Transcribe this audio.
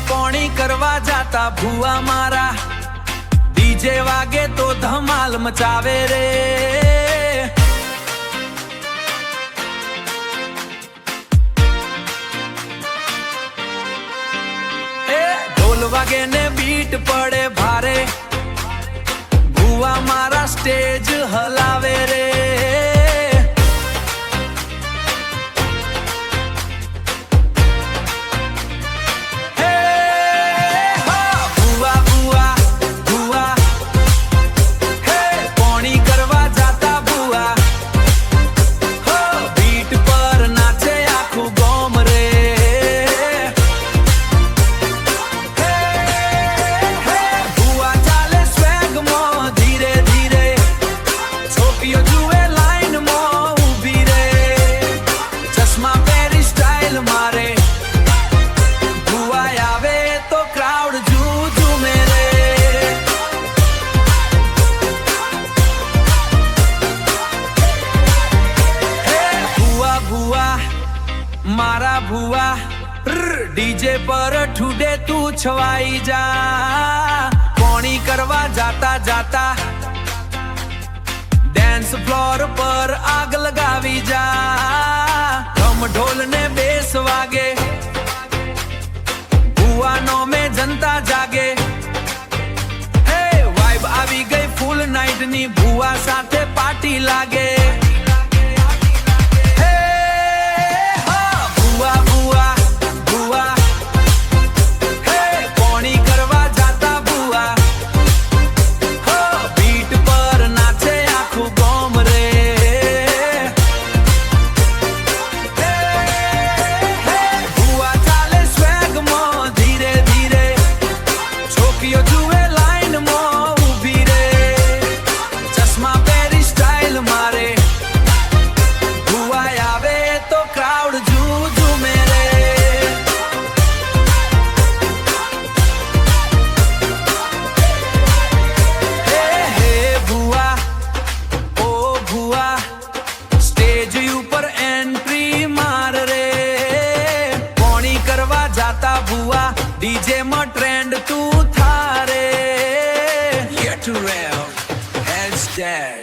પોણી કરવા જાતા ભુવા મારા ડીજે વાગે તો ધમાલ મચાવે રે એ ઢોલ વાગે ને બીટ પડે ભારે ભુવા મારા સ્ટેજ હલાવે રે મારા ભુવા ડીજે પર ઠુડે તું છવાઈ જા પોણી કરવા જાતા જાતા ડાન્સ ફ્લોર પર આગ લગાવી જા ધમ ઢોલ ને બેસ વાગે ભુવાનો મે જનતા જાગે હે વાઇબ આવી ગઈ ફૂલ નાઈટ ની ભુવા સાથે પાર્ટી લાગે ડીજે માં ટ્રેન્ડ તું થારે યે ટુ રેલ હેડ્સ ડેડ